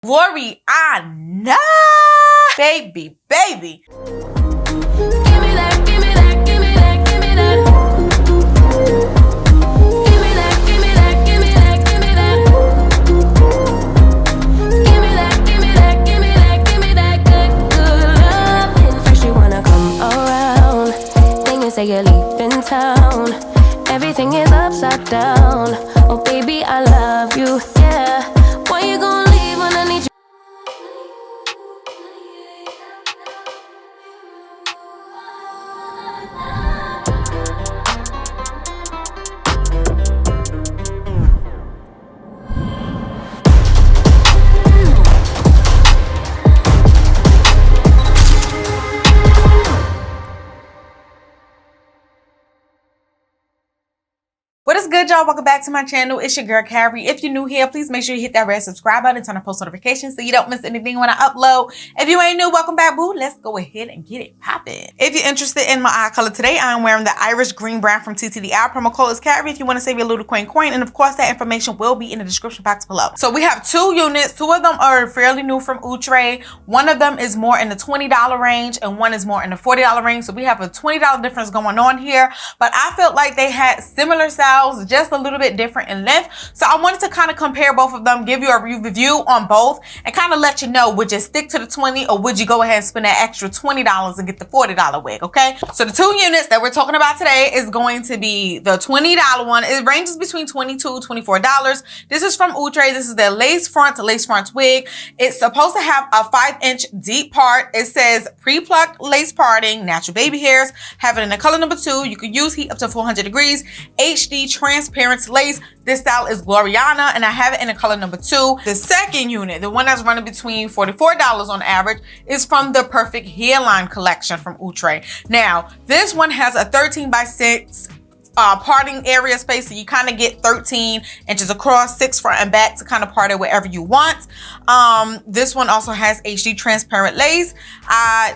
GLORIANA, baby. Give me that, give me that, give me that, give me that. Give me that, give me that, give me that, give me that. Give me that, give me that, give me that, give me that good, good love. First you wanna come around, then you say you're leaving town. Everything is upside down. Oh baby, I love you, yeah. Why you gonna leave when I need you? What is good, y'all? Welcome back to my channel. It's your girl Carrie. If you're new here, please make sure you hit that red subscribe button and turn on post notifications so you don't miss anything when I upload. If you ain't new, welcome back, boo. Let's go ahead and get it popping. If you're interested in my eye color today, I'm wearing the Irish green brown from TTDI. Promo code is Carrie if you want to save your little coin. And of course, that information will be in the description box below. So we have two units. Two of them are fairly new from Outre. One of them is more in the $20 range and one is more in the $40 range. So we have a $20 difference going on here. But I felt like they had similar styles, just a little bit different in length. So I wanted to kind of compare both of them, give you a review on both, and kind of let you know, would you stick to the 20 or would you go ahead and spend that extra $20 and get the $40 wig, okay? So the two units that we're talking about today is going to be the $20 one. It ranges between $22 to $24. This is from Outre. This is their lace front wig. It's supposed to have a 5-inch deep part. It says pre-plucked lace parting, natural baby hairs. Have it in the color number 2. You can use heat up to 400 degrees. HD transparent lace. This style is GLORIANA and I have it in the color number 2. The second unit, the one that's running between $44 on average, is from the Perfect Hairline collection from Outre. Now, this one has a 13x6 parting area space, so you kind of get 13 inches across, 6 front and back to kind of part it wherever you want. This one also has HD transparent lace.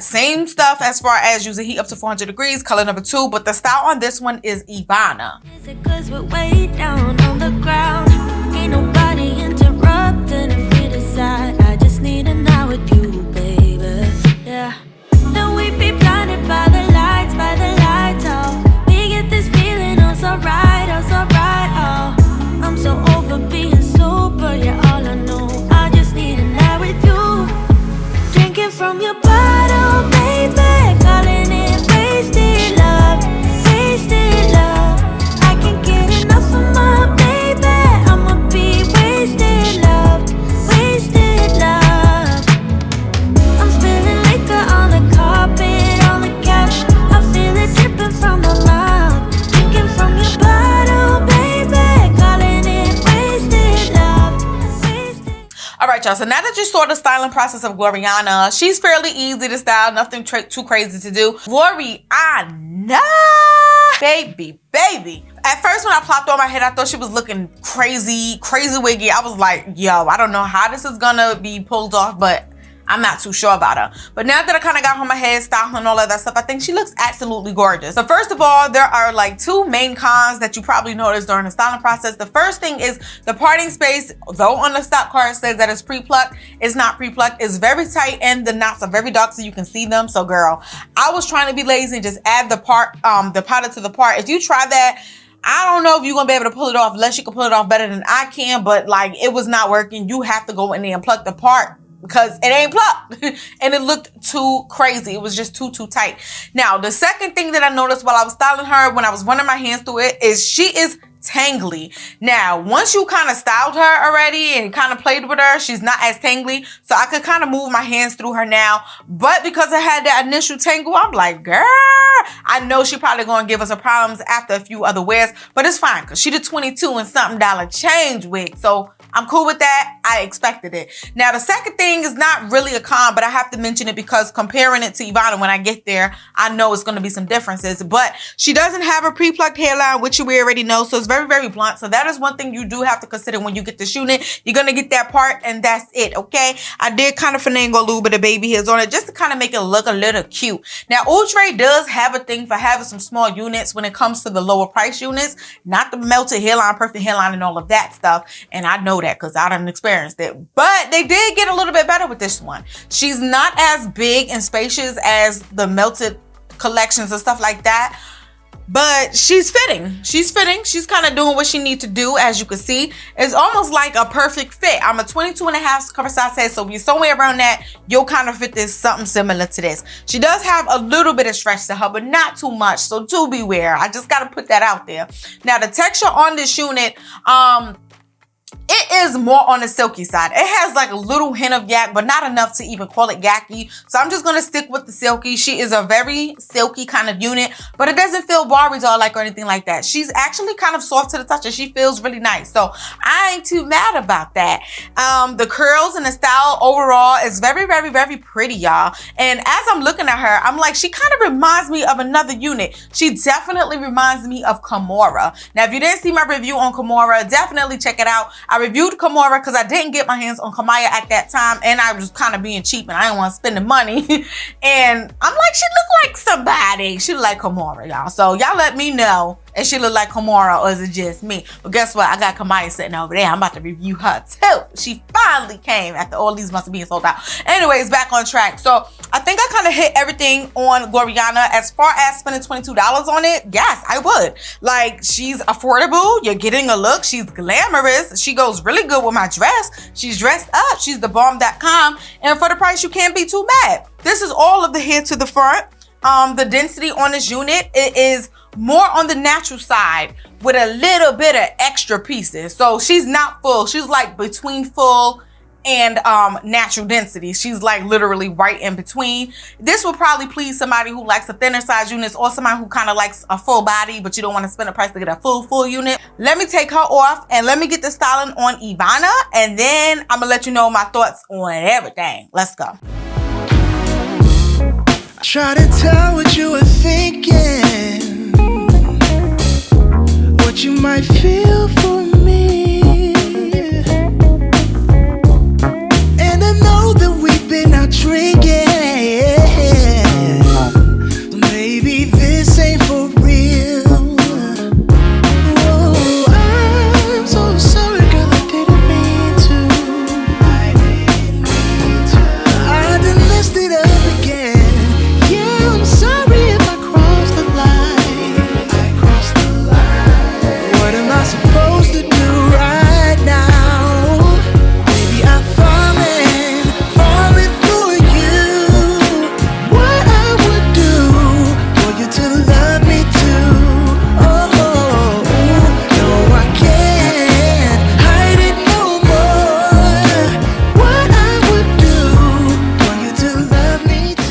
Same stuff as far as using heat up to 400 degrees, color number 2, but the style on this one is EVONA. Is it 'cause we're way down on the ground? Ain't nobody interrupting if we decide. I just need a night with you, baby. Yeah. Then we be blinded by the lights, oh. We get this feeling, oh, so right, oh. I'm so over being sober, yeah, all I know. I just need a night with you. Drinking from your bottle, baby. Calling it wasted love, wasted love. I can't get enough of my baby. I'ma be wasted love, wasted love. I'm spilling liquor on the carpet, on the couch. I feel it dripping from my mouth. Drinking from your bottle, baby. Calling it wasted love, wasted. All right, y'all, so now that you saw the styling process of GLORIANA, she's fairly easy to style, nothing too crazy to do. GLORIANA, baby. At first when I plopped on my head, I thought she was looking crazy wiggy. I was like, yo, I don't know how this is gonna be pulled off, but I'm not too sure about her. But now that I kind of got her my head style and all of that stuff, I think she looks absolutely gorgeous. So first of all, there are like two main cons that you probably noticed during the styling process. The first thing is the parting space, though on the stock card it says that it's pre-plucked, it's not pre-plucked. It's very tight and the knots are very dark so you can see them. So girl, I was trying to be lazy and just add the powder to the part. If you try that, I don't know if you're gonna be able to pull it off unless you can pull it off better than I can, but like it was not working. You have to go in there and pluck the part because it ain't plucked and it looked too crazy. It was just too tight. Now, the second thing that I noticed while I was styling her when I was running my hands through it is she is tangly. Now, once you kind of styled her already and kind of played with her, she's not as tangly. So I could kind of move my hands through her now. But because I had that initial tangle, I'm like, girl, I know she probably gonna give us a problems after a few other wears, but it's fine because she did 22 and something dollar change wig. So I'm cool with that. I expected it. Now, the second thing is not really a con, but I have to mention it because comparing it to EVONA, when I get there, I know it's going to be some differences. But she doesn't have a pre-plucked hairline, which we already know, so it's very, very blunt. So that is one thing you do have to consider when you get this unit. You're going to get that part and that's it, okay? I did kind of finagle a little bit of baby hairs on it just to kind of make it look a little cute. Now, Outre does have a thing for having some small units when it comes to the lower price units, not the melted hairline, perfect hairline, and all of that stuff. And I know that because I done experienced it. But they did get a little bit better with this one. She's not as big and spacious as the melted collections and stuff like that, but she's fitting. She's kind of doing what she needs to do. As you can see, it's almost like a perfect fit. I'm a 22 and a half cover size head, so if you're somewhere around that, you'll kind of fit this something similar to this. She does have a little bit of stretch to her, but not too much, so do beware. I just got to put that out there. Now, the texture on this unit, it is more on the silky side. It has like a little hint of yak, but not enough to even call it yacky. So I'm just going to stick with the silky. She is a very silky kind of unit, but it doesn't feel Barbie doll like or anything like that. She's actually kind of soft to the touch and she feels really nice. So I ain't too mad about that. The curls and the style overall is very, very, very pretty, y'all. And as I'm looking at her, I'm like, she kind of reminds me of another unit. She definitely reminds me of Kimora. Now, if you didn't see my review on Kimora, definitely check it out. I reviewed Kimora because I didn't get my hands on Kimaya at that time and I was kind of being cheap and I didn't want to spend the money. And I'm like, she looked like somebody. She looked like Kimora, y'all. So y'all let me know if she looked like Kimora or is it just me. But guess what? I got Kimaya sitting over there. I'm about to review her too. She finally came after all these months of being sold out. Anyways, back on track. So I think I kind of hit everything on GLORIANA. As far as spending $22 on it, yes, I would. Like, she's affordable. You're getting a look. She's glamorous. She goes really good with my dress. She's dressed up. She's the bomb.com. And for the price, you can't be too mad. This is all of the hair to the front. The density on this unit, it is more on the natural side with a little bit of extra pieces. So she's not full. She's like between full and natural density. She's like literally right in between. This will probably please somebody who likes a thinner size units or somebody who kind of likes a full body, but you don't want to spend a price to get a full unit. Let me take her off and let me get the styling on EVONA, and then I'm gonna let you know my thoughts on everything. Let's go. Try to tell what you were thinking, what you might feel for me. And I know that we've been out drinking. Maybe this ain't for real. Oh, I'm so sorry, girl, I didn't mean to. I done messed it up again. I'm sorry if I crossed the line. What am I supposed to do right now? Baby, I'm falling for you. What I would do for you to love me too. Oh, no, I can't hide it no more. What I would do for you to love me too.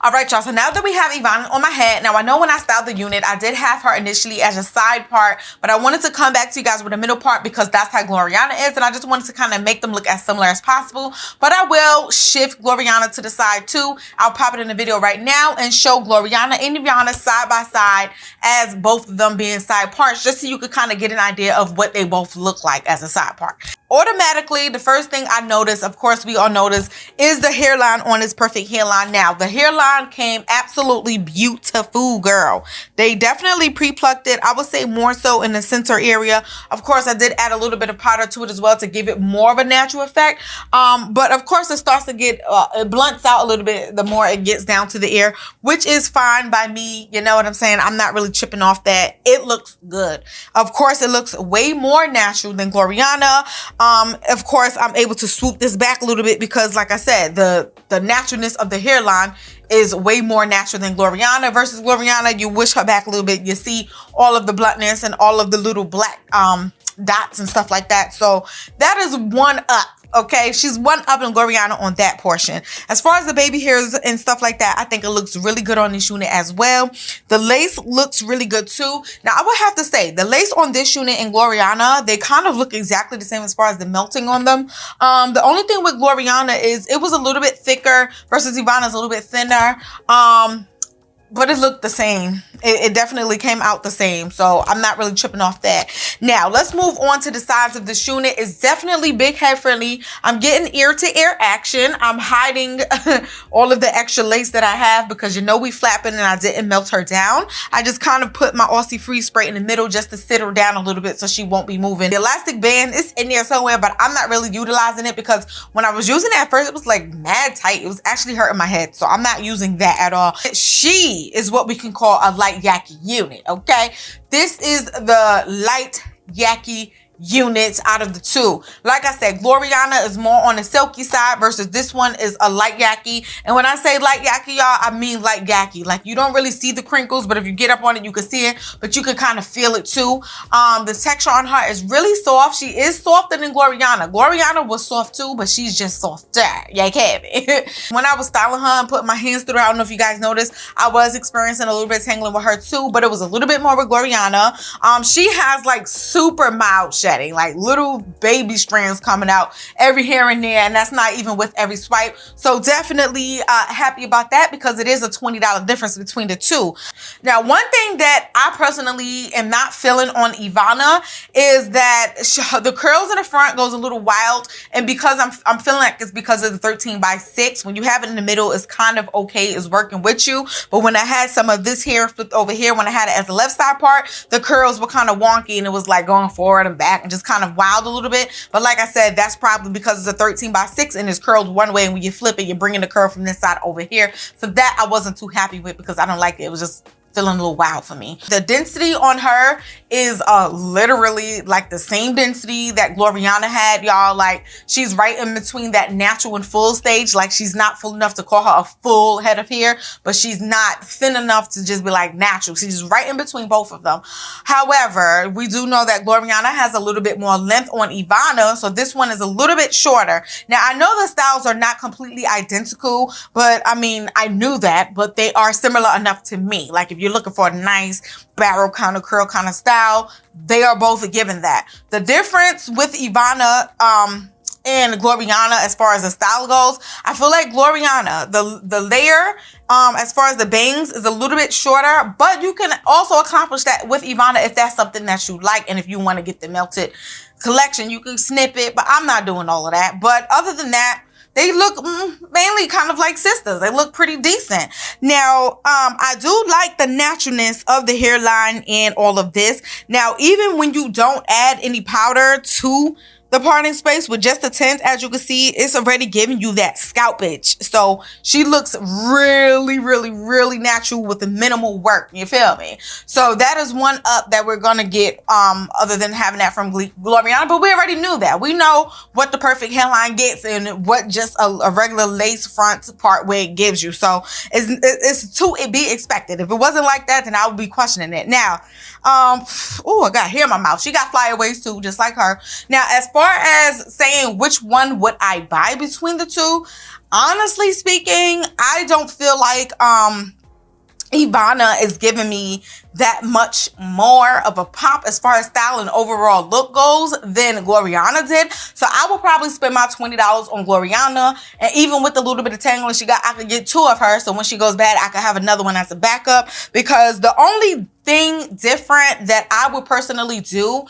All right, y'all, so now that we have EVONA on my head, now I know when I styled the unit, I did have her initially as a side part, but I wanted to come back to you guys with a middle part because that's how GLORIANA is, and I just wanted to kind of make them look as similar as possible. But I will shift GLORIANA to the side too. I'll pop it in the video right now and show GLORIANA and EVONA side by side as both of them being side parts, just so you could kind of get an idea of what they both look like as a side part. Automatically, the first thing I noticed, of course we all notice, is the hairline on this perfect hairline. Now, the hairline came absolutely beautiful, girl. They definitely pre-plucked it. I would say more so in the center area. Of course, I did add a little bit of powder to it as well to give it more of a natural effect. But of course, it starts to get, it blunts out a little bit the more it gets down to the ear, which is fine by me. You know what I'm saying? I'm not really tripping off that. It looks good. Of course, it looks way more natural than GLORIANA. Of course, I'm able to swoop this back a little bit because, like I said, the naturalness of the hairline is way more natural than GLORIANA. Versus GLORIANA, you wish her back a little bit, you see all of the bluntness and all of the little black dots and stuff like that. So that is one up. Okay, she's one up in GLORIANA on that portion. As far as the baby hairs and stuff like that, I think it looks really good on this unit as well. The lace looks really good too. Now, I would have to say, the lace on this unit and GLORIANA, they kind of look exactly the same as far as the melting on them. The only thing with GLORIANA is it was a little bit thicker versus EVONA's a little bit thinner. but it looked the same. It definitely came out the same. So I'm not really tripping off that. Now, let's move on to the size of this unit. It's definitely big head friendly. I'm getting ear to ear action. I'm hiding all of the extra lace that I have because you know we flapping and I didn't melt her down. I just kind of put my Aussie Freeze spray in the middle just to sit her down a little bit so she won't be moving. The elastic band is in there somewhere, but I'm not really utilizing it because when I was using it at first, it was like mad tight. It was actually hurting my head. So I'm not using that at all. She is what we can call a light yaki unit, okay? This is the light yaki units out of the two. Like I said, GLORIANA is more on the silky side versus this one is a light yaki. And when I say light yaki, y'all, I mean light yaki. Like you don't really see the crinkles, but if you get up on it, you can see it, but you can kind of feel it too. The texture on her is really soft. She is softer than GLORIANA. GLORIANA was soft too, but she's just softer. Yeah, when I was styling her and putting my hands through her, I don't know if you guys noticed, I was experiencing a little bit of tangling with her too, but it was a little bit more with GLORIANA. She has like super mild shedding, like little baby strands coming out every here and there, and that's not even with every swipe. So definitely happy about that because it is a $20 difference between the two. Now, one thing that I personally am not feeling on EVONA is that the curls in the front goes a little wild, and because I'm feeling like it's because of the 13x6. When you have it in the middle, it's kind of okay, it's working with you. But when I had some of this hair flipped over here, when I had it as the left side part, the curls were kind of wonky and it was like going forward and back and just kind of wild a little bit. But like I said, that's probably because it's a 13x6 and it's curled one way, and when you flip it, you're bringing the curl from this side over here. So that I wasn't too happy with because I don't like it. It was just feeling a little wild for me. The density on her is literally like the same density that GLORIANA had, y'all. Like she's right in between that natural and full stage. Like she's not full enough to call her a full head of hair, but she's not thin enough to just be like natural. She's right in between both of them. However, we do know that GLORIANA has a little bit more length on EVONA, so this one is a little bit shorter. Now I know the styles are not completely identical, but I mean, I knew that, but they are similar enough to me. Like if you're looking for a nice barrel kind of curl kind of style, they are both given that. The difference with EVONA and GLORIANA as far as the style goes, I feel like GLORIANA, the layer as far as the bangs is a little bit shorter, but you can also accomplish that with EVONA if that's something that you like, and if you want to get the melted collection, you can snip it, but I'm not doing all of that. But other than that, they look mainly kind of like sisters. They look pretty decent. Now, I do like the naturalness of the hairline and all of this. Now, even when you don't add any powder to the parting space with just a tint, as you can see, it's already giving you that scalpage. So she looks really, really, really natural with the minimal work. You feel me? So that is one up that we're gonna get other than having that from GLORIANA. But we already knew that. We know what the perfect hairline gets and what just a regular lace front part wig gives you. So it's to be expected. If it wasn't like that, then I would be questioning it. Now, oh, I got hair in my mouth. She got flyaways too, just like her. Now, as far as saying which one would I buy between the two, honestly speaking, I don't feel like EVONA is giving me that much more of a pop as far as style and overall look goes than GLORIANA did. So I will probably spend my $20 on GLORIANA, and even with the little bit of tangling she got, I could get two of her, so when she goes bad, I could have another one as a backup. Because the only thing different that I would personally do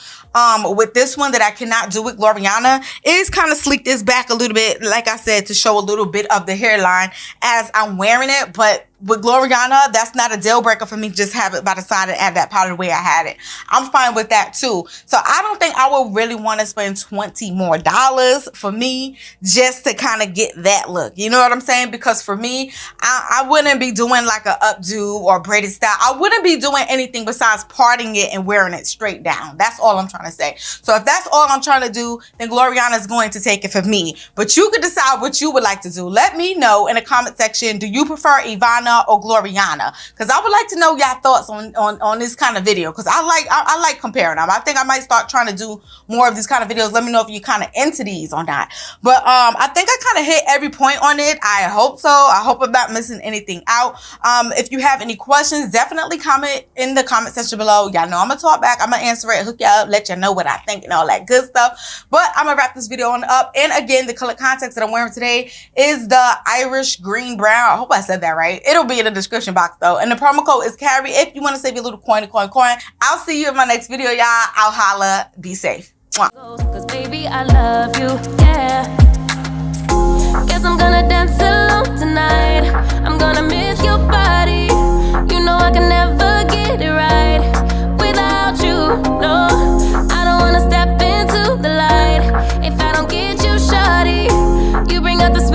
with this one that I cannot do with GLORIANA is kind of sleek this back a little bit, like I said, to show a little bit of the hairline as I'm wearing it. But with GLORIANA, that's not a deal breaker for me to just have it by the side and add that powder the way I had it. I'm fine with that too. So I don't think I would really want to spend $20 more for me just to kind of get that look. You know what I'm saying? Because for me, I wouldn't be doing like a updo or braided style. I wouldn't be doing anything besides parting it and wearing it straight down. That's all I'm trying to say. So if that's all I'm trying to do, then GLORIANA is going to take it for me. But you could decide what you would like to do. Let me know in the comment section, do you prefer EVONA or GLORIANA? Because I would like to know y'all thoughts on this kind of video, because I like comparing them. I think I might start trying to do more of these kind of videos. Let me know if you're kind of into these or not. But I think I kind of hit every point on it. I hope so. I hope I'm not missing anything out. If you have any questions, definitely comment in the comment section below. Y'all know I'm gonna talk back. I'm gonna answer it, hook y'all up, let y'all know what I think and all that good stuff. But I'm gonna wrap this video on up. And again, the color context that I'm wearing today is the Irish green brown. I hope I said that right. It'll be in the description box though. And the promo code is Carrie if you want to save your little coin. I'll see you in my next video, y'all. I'll holla. Be safe. Mwah. Cause baby, I love you, yeah. Guess I'm gonna dance alone tonight. I'm gonna miss your body. You know I can never get it right without you, no. I don't wanna step into the light if I don't get you, shawty. You bring out the sweet